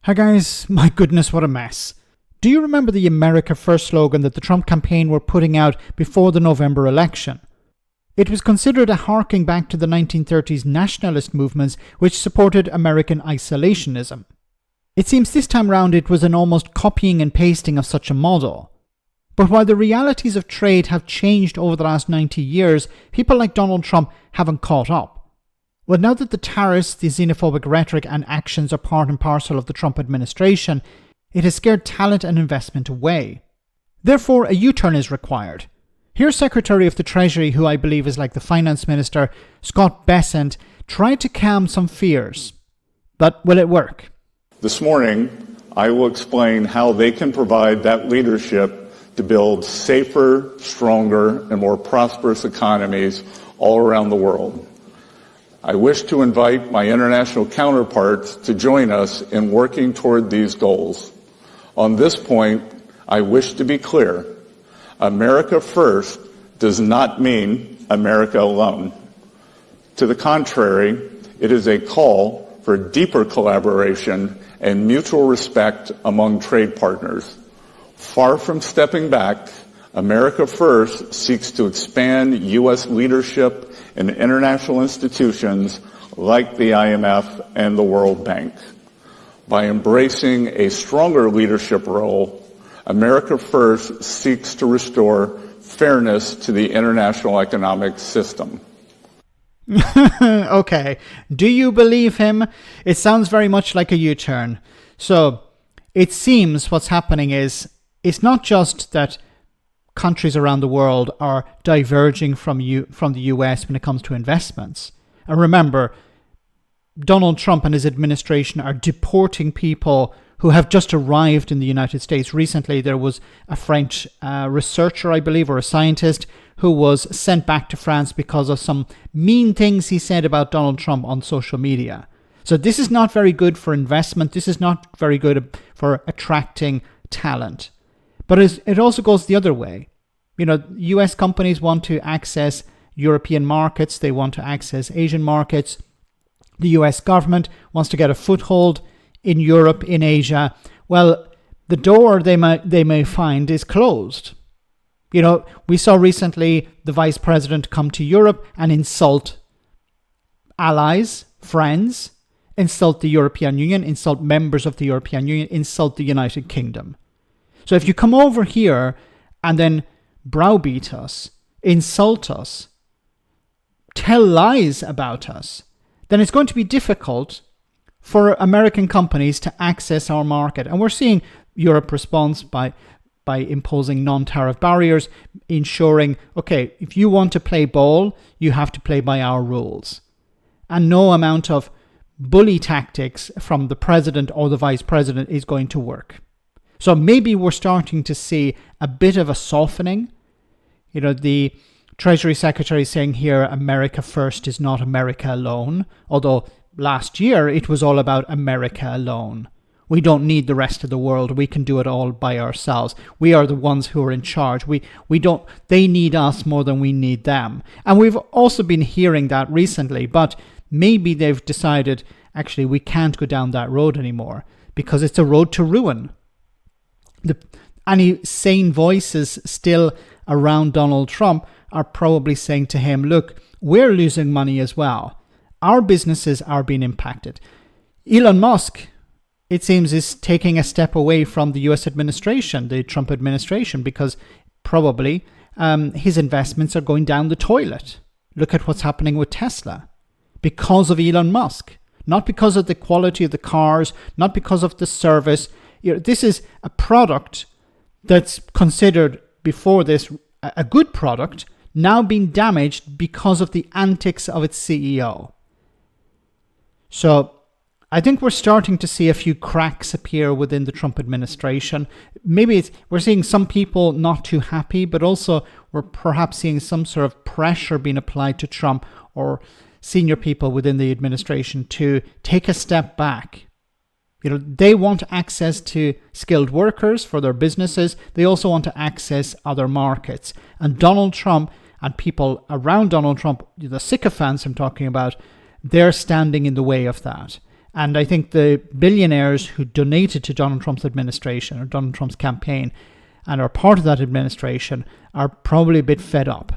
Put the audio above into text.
Hi guys, my goodness, what a mess. Do you remember the America First slogan that the Trump campaign were putting out before the November election? It was considered a harking back to the 1930s nationalist movements which supported American isolationism. It seems this time round it was an almost copying and pasting of such a model. But while the realities of trade have changed over the last 90 years, people like Donald Trump haven't caught up. Well, now that the tariffs, the xenophobic rhetoric and actions are part and parcel of the Trump administration, it has scared talent and investment away. Therefore, a U-turn is required. Here's Secretary of the Treasury, who I believe is like the Finance Minister, Scott Bessent, tried to calm some fears. But will it work? This morning, I will explain how they can provide that leadership to build safer, stronger, and more prosperous economies all around the world. I wish to invite my international counterparts to join us in working toward these goals. On this point, I wish to be clear. America first does not mean America alone. To the contrary, it is a call for deeper collaboration and mutual respect among trade partners. Far from stepping back, America First seeks to expand U.S. leadership in international institutions like the IMF and the World Bank. By embracing a stronger leadership role, America First seeks to restore fairness to the international economic system. Okay, do you believe him? It sounds very much like a U-turn. So, it seems what's happening is, it's not just that countries around the world are diverging from the US when it comes to investments. And remember, Donald Trump and his administration are deporting people who have just arrived in the United States. Recently, there was a French researcher, I believe, or a scientist, who was sent back to France because of some mean things he said about Donald Trump on social media. So this is not very good for investment. This is not very good for attracting talent. But it also goes the other way. You know, US companies want to access European markets. They want to access Asian markets. The US government wants to get a foothold in Europe, in Asia. Well, the door they may find is closed. You know, we saw recently the vice president come to Europe and insult allies, friends, insult the European Union, insult members of the European Union, insult the United Kingdom. So if you come over here and then browbeat us, insult us, tell lies about us, then it's going to be difficult for American companies to access our market. And we're seeing Europe respond by imposing non-tariff barriers, ensuring, okay, if you want to play ball, you have to play by our rules. And no amount of bully tactics from the president or the vice president is going to work. So maybe we're starting to see a bit of a softening. You know, the Treasury Secretary saying here, America first is not America alone. Although last year it was all about America alone. We don't need the rest of the world. We can do it all by ourselves. We are the ones who are in charge. They need us more than we need them. And we've also been hearing that recently, but maybe they've decided, actually, we can't go down that road anymore because it's a road to ruin. Any sane voices still around Donald Trump are probably saying to him, look, we're losing money as well. Our businesses are being impacted. Elon Musk, it seems, is taking a step away from the US administration, the Trump administration, because probably his investments are going down the toilet. Look at what's happening with Tesla. Because of Elon Musk. Not because of the quality of the cars, not because of the service. You know, this is a product that's considered before this a good product, now being damaged because of the antics of its CEO. So I think we're starting to see a few cracks appear within the Trump administration. Maybe we're seeing some people not too happy, but also we're perhaps seeing some sort of pressure being applied to Trump or senior people within the administration to take a step back. You know, they want access to skilled workers for their businesses. They also want to access other markets. And Donald Trump and people around Donald Trump, the sycophants I'm talking about, they're standing in the way of that. And I think the billionaires who donated to Donald Trump's administration or Donald Trump's campaign and are part of that administration are probably a bit fed up.